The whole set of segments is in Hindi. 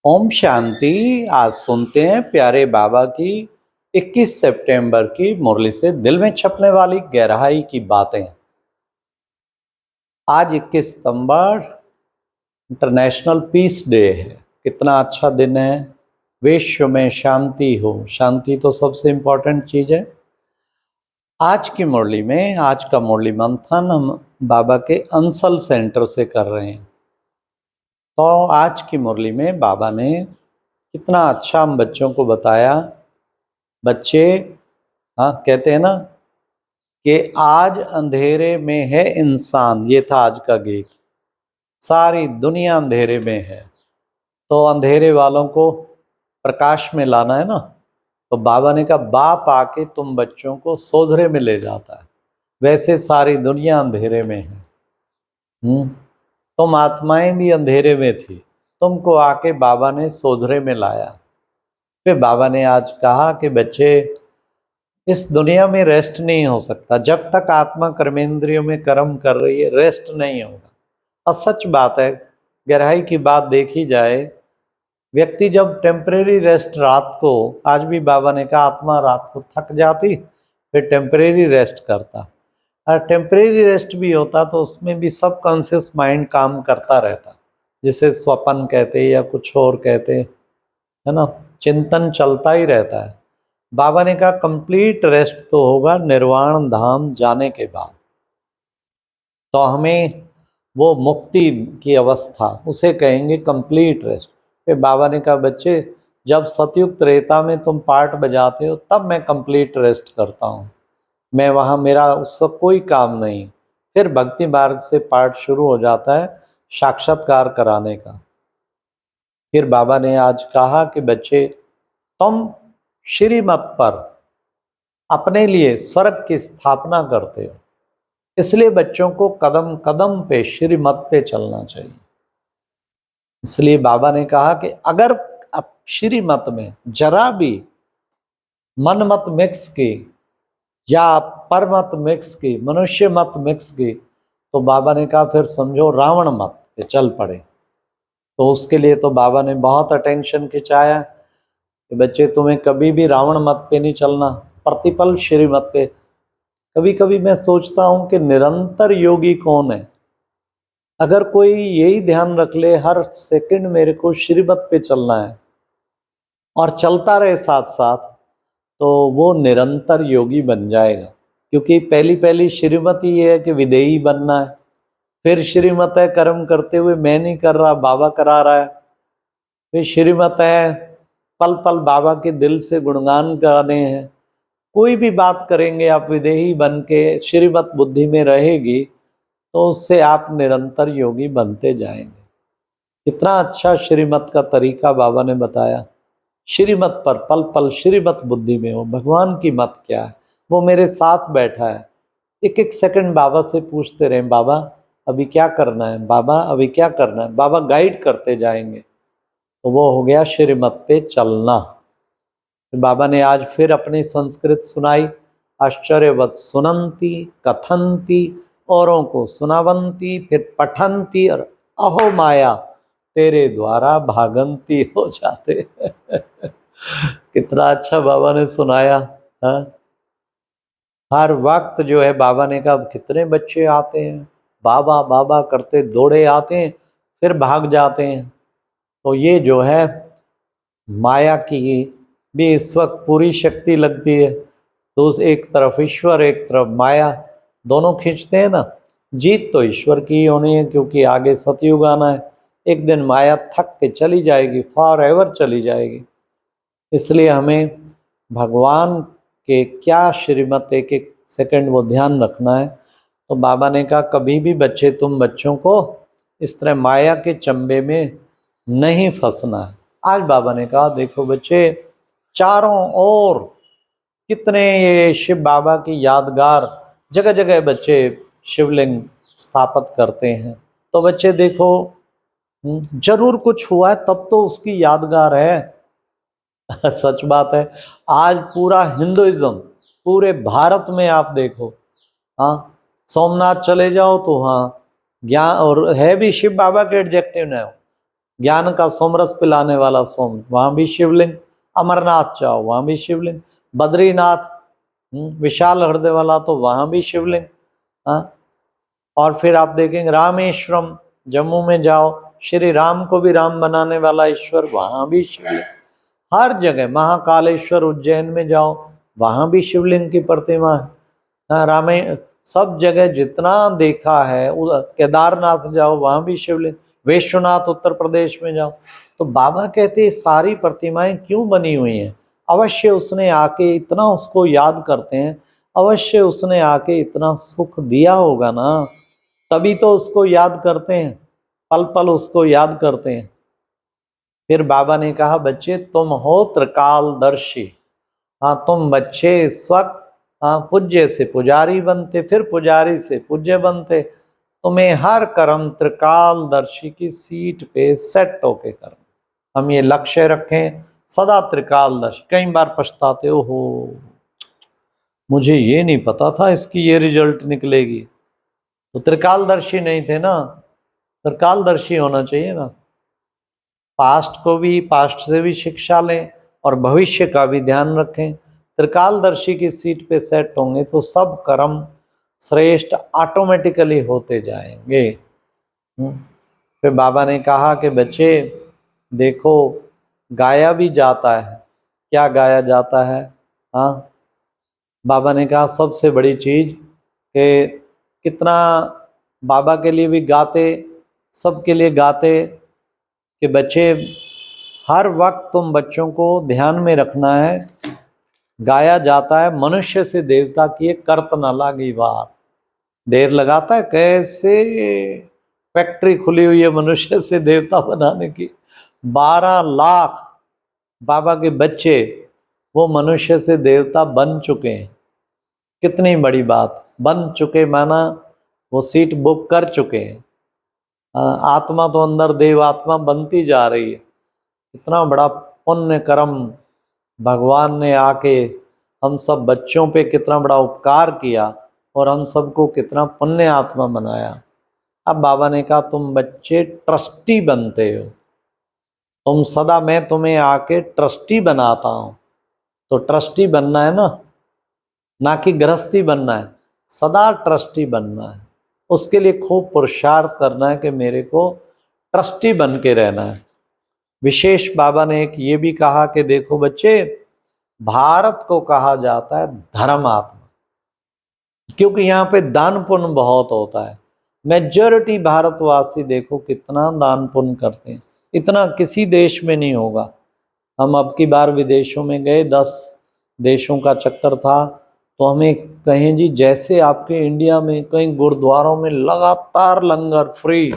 ओम शांति। आज सुनते हैं प्यारे बाबा की 21 सितंबर की मुरली से दिल में छपने वाली गहराई की बातें। आज 21 सितंबर इंटरनेशनल पीस डे है। कितना अच्छा दिन है। विश्व में शांति हो। शांति तो सबसे इम्पोर्टेंट चीज है। आज की मुरली में आज का मुरली मंथन हम बाबा के अंसल सेंटर से कर रहे हैं। तो आज की मुरली में बाबा ने कितना अच्छा हम बच्चों को बताया। बच्चे, हाँ, कहते हैं ना कि आज अंधेरे में है इंसान। ये था आज का गीत। सारी दुनिया अंधेरे में है, तो अंधेरे वालों को प्रकाश में लाना है ना। तो बाबा ने कहा, बाप आके तुम बच्चों को सोझरे में ले जाता है। वैसे सारी दुनिया अंधेरे में है। तुम आत्माएं भी अंधेरे में थी, तुमको आके बाबा ने सोझरे में लाया। फिर बाबा ने आज कहा कि बच्चे, इस दुनिया में रेस्ट नहीं हो सकता। जब तक आत्मा कर्मेंद्रियों में कर्म कर रही है, रेस्ट नहीं होगा। और सच बात है, गहराई की बात देखी जाए, व्यक्ति जब टेम्परेरी रेस्ट रात को, आज भी बाबा ने कहा आत्मा रात को थक जाती, फिर टेम्परेरी रेस्ट करता। और टेम्परेरी रेस्ट भी होता तो उसमें भी सब कॉन्शियस माइंड काम करता रहता, जिसे स्वप्न कहते या कुछ और कहते, है ना। चिंतन चलता ही रहता है। बाबा ने कहा कंप्लीट रेस्ट तो होगा निर्वाण धाम जाने के बाद। तो हमें वो मुक्ति की अवस्था, उसे कहेंगे कंप्लीट रेस्ट। फिर बाबा ने कहा, बच्चे जब सतयुग त्रेता में तुम पार्ट बजाते हो तब मैं कंप्लीट रेस्ट करता हूँ। मैं वहाँ, मेरा उस वक्त कोई काम नहीं। फिर भक्ति मार्ग से पार्ट शुरू हो जाता है, साक्षात्कार कराने का। फिर बाबा ने आज कहा कि बच्चे, तुम श्रीमत पर अपने लिए स्वर्ग की स्थापना करते हो, इसलिए बच्चों को कदम कदम पे श्रीमत पे चलना चाहिए। इसलिए बाबा ने कहा कि अगर अब श्रीमत में जरा भी मन मत मिक्स की या पर मत मिक्स की, मनुष्य मत मिक्स की, तो बाबा ने कहा फिर समझो रावण मत पे चल पड़े। तो उसके लिए तो बाबा ने बहुत अटेंशन खिंचाया कि बच्चे तुम्हें कभी भी रावण मत पे नहीं चलना, प्रतिपल श्रीमत पे। कभी कभी मैं सोचता हूं कि निरंतर योगी कौन है। अगर कोई यही ध्यान रख ले हर सेकंड मेरे को श्रीमत पे चलना है और चलता रहे साथ साथ, तो वो निरंतर योगी बन जाएगा। क्योंकि पहली पहली श्रीमत ही है कि विदेही बनना है। फिर श्रीमत है कर्म करते हुए मैं नहीं कर रहा, बाबा करा रहा है। फिर श्रीमत है पल पल बाबा के दिल से गुणगान गाने हैं। कोई भी बात करेंगे आप विदेही बन के, श्रीमत बुद्धि में रहेगी, तो उससे आप निरंतर योगी बनते जाएंगे। कितना अच्छा श्रीमत का तरीका बाबा ने बताया। श्रीमत पर पल पल श्रीमत बुद्धि में हो। भगवान की मत क्या है, वो मेरे साथ बैठा है। एक एक सेकंड बाबा से पूछते रहे, बाबा अभी क्या करना है, बाबा अभी क्या करना है। बाबा गाइड करते जाएंगे। तो वो हो गया श्रीमत पे चलना। बाबा ने आज फिर अपनी संस्कृत सुनाई। आश्चर्यवत सुनंती कथंती, औरों को सुनावंती, फिर पठंती, और अहो माया तेरे द्वारा भागंती हो जाते। कितना अच्छा बाबा ने सुनाया। हाँ? हर वक्त जो है बाबा ने कहा, कितने बच्चे आते हैं बाबा बाबा करते, दौड़े आते हैं फिर भाग जाते हैं। तो ये जो है माया की भी इस वक्त पूरी शक्ति लगती है। तो उस एक तरफ ईश्वर एक तरफ माया, दोनों खींचते हैं ना। जीत तो ईश्वर की ही होनी है, क्योंकि आगे सतयुग आना है। एक दिन माया थक के चली जाएगी, फॉर एवर चली जाएगी। इसलिए हमें भगवान के क्या श्रीमत एक एक सेकंड वो ध्यान रखना है। तो बाबा ने कहा कभी भी बच्चे, तुम बच्चों को इस तरह माया के चंबे में नहीं फंसना है। आज बाबा ने कहा देखो बच्चे, चारों ओर कितने ये शिव बाबा की यादगार, जगह जगह बच्चे शिवलिंग स्थापित करते हैं। तो बच्चे देखो, जरूर कुछ हुआ है तब तो उसकी यादगार है। सच बात है। आज पूरा हिंदुइज्म पूरे भारत में आप देखो, हाँ, सोमनाथ चले जाओ तो हाँ ज्ञान, और है भी शिव बाबा के एडजेक्टिव ना, ज्ञान का सोमरस पिलाने वाला सोम, वहां भी शिवलिंग। अमरनाथ जाओ, वहां भी शिवलिंग। बद्रीनाथ विशाल हृदय वाला, तो वहां भी शिवलिंग। हाँ, और फिर आप देखेंगे रामेश्वरम, जम्मू में जाओ, श्री राम को भी राम बनाने वाला ईश्वर, वहां भी शिवलिंग। हर जगह, महाकालेश्वर उज्जैन में जाओ, वहां भी शिवलिंग की प्रतिमा है। हाँ, रामे सब जगह जितना देखा है, केदारनाथ जाओ, वहां भी शिवलिंग। विश्वनाथ उत्तर प्रदेश में जाओ। तो बाबा कहते हैं सारी प्रतिमाएं क्यों बनी हुई हैं? अवश्य उसने आके इतना, उसको याद करते हैं, अवश्य उसने आके इतना सुख दिया होगा ना, तभी तो उसको याद करते हैं, पल पल उसको याद करते हैं। फिर बाबा ने कहा, बच्चे तुम हो त्रिकालदर्शी। हाँ, तुम बच्चे इस वक्त पूज्य से पुजारी बनते, फिर पुजारी से पूज्य बनते। तुम्हें हर कर्म त्रिकालदर्शी की सीट पे सेट होके करना। हम ये लक्ष्य रखें, सदा त्रिकालदर्शी। कई बार पछताते हो, मुझे ये नहीं पता था इसकी ये रिजल्ट निकलेगी। तो त्रिकालदर्शी नहीं थे ना, त्रिकालदर्शी होना चाहिए ना। पास्ट से भी शिक्षा लें और भविष्य का भी ध्यान रखें। त्रिकालदर्शी की सीट पे सेट होंगे तो सब कर्म श्रेष्ठ ऑटोमेटिकली होते जाएंगे। फिर बाबा ने कहा कि बच्चे देखो, गाया भी जाता है। क्या गाया जाता है? हाँ, बाबा ने कहा सबसे बड़ी चीज कि कितना बाबा के लिए भी गाते, सबके लिए गाते कि बच्चे हर वक्त तुम बच्चों को ध्यान में रखना है। गाया जाता है, मनुष्य से देवता की एक करत न लागी वार। देर लगाता है, कैसे फैक्ट्री खुली हुई है मनुष्य से देवता बनाने की। 12 लाख बाबा के बच्चे वो मनुष्य से देवता बन चुके हैं। कितनी बड़ी बात, बन चुके माना वो सीट बुक कर चुके हैं। आत्मा तो अंदर देव आत्मा बनती जा रही है। कितना बड़ा पुण्य कर्म, भगवान ने आके हम सब बच्चों पे कितना बड़ा उपकार किया और हम सबको कितना पुण्य आत्मा बनाया। अब बाबा ने कहा तुम बच्चे ट्रस्टी बनते हो, तुम सदा, मैं तुम्हें आके ट्रस्टी बनाता हूँ। तो ट्रस्टी बनना है ना कि गृहस्थी बनना है, सदा ट्रस्टी बनना है। उसके लिए खूब पुरुषार्थ करना है कि मेरे को ट्रस्टी बन के रहना है। विशेष बाबा ने एक ये भी कहा कि देखो बच्चे, भारत को कहा जाता है धर्म आत्मा, क्योंकि यहाँ पे दान पुण्य बहुत होता है। मेजॉरिटी भारतवासी देखो कितना दान पुण्य करते हैं, इतना किसी देश में नहीं होगा। हम अब की बार विदेशों में गए, 10 देशों का चक्कर था, तो हमें कहें जी जैसे आपके इंडिया में कहीं गुरुद्वारों में लगातार लंगर फ्री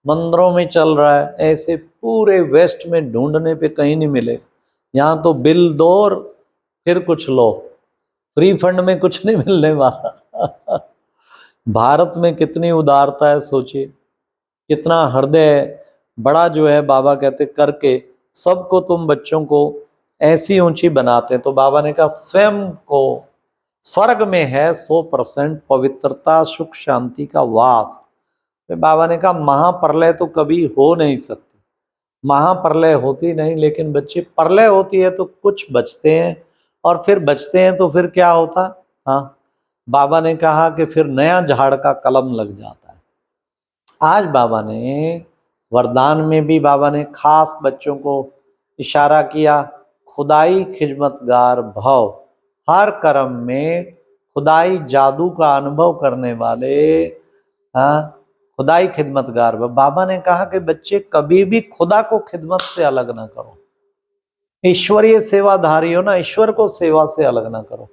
मंदिरों में चल रहा है, ऐसे पूरे वेस्ट में ढूंढने पे कहीं नहीं मिले। यहाँ तो बिल दो और फिर कुछ लो, फ्री फंड में कुछ नहीं मिलने वाला। भारत में कितनी उदारता है, सोचिए कितना हृदय बड़ा जो है। बाबा कहते करके सबको तुम बच्चों को ऐसी ऊंची बनाते। तो बाबा ने कहा स्वयं को स्वर्ग में है 100% पवित्रता सुख शांति का वास। फिर बाबा ने कहा महाप्रलय तो कभी हो नहीं सकती, महाप्रलय होती नहीं, लेकिन बच्चे प्रलय होती है तो कुछ बचते हैं, और फिर बचते हैं तो फिर क्या होता? हाँ, बाबा ने कहा कि फिर नया झाड़ का कलम लग जाता है। आज बाबा ने वरदान में भी बाबा ने खास बच्चों को इशारा किया, खुदाई खिदमतगार भव। हर कर्म में खुदाई जादू का अनुभव करने वाले, हाँ, खुदाई खिदमतगार भव। बाबा ने कहा कि बच्चे कभी भी खुदा को खिदमत से अलग ना करो, ईश्वरीय सेवाधारी हो ना, ईश्वर को सेवा से अलग ना करो।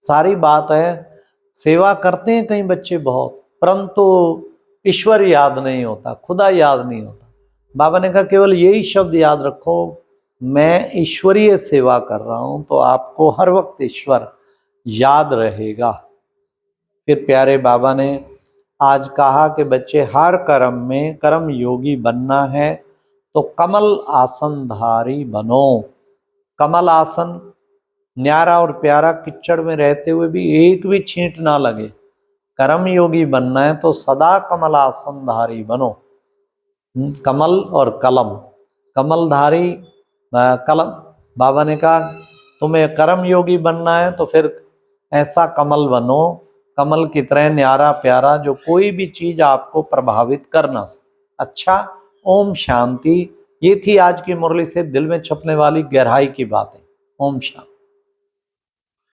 सारी बात है, सेवा करते हैं कई बच्चे बहुत, परंतु ईश्वर याद नहीं होता, खुदा याद नहीं होता। बाबा ने कहा केवल यही शब्द याद रखो, मैं ईश्वरीय सेवा कर रहा हूं, तो आपको हर वक्त ईश्वर याद रहेगा। फिर प्यारे बाबा ने आज कहा कि बच्चे हर कर्म में कर्म योगी बनना है तो कमल आसन धारी बनो। कमल आसन न्यारा और प्यारा, किचड़ में रहते हुए भी एक भी छींट ना लगे। कर्म योगी बनना है तो सदा कमल आसन धारी बनो। कमल और कलम, कमलधारी कलम। बाबा ने कहा तुम्हें कर्म योगी बनना है तो फिर ऐसा कमल बनो, कमल की तरह न्यारा प्यारा, जो कोई भी चीज आपको प्रभावित कर ना सके। अच्छा, ओम शांति। ये थी आज की मुरली से दिल में छपने वाली गहराई की बातें। ओम शांति।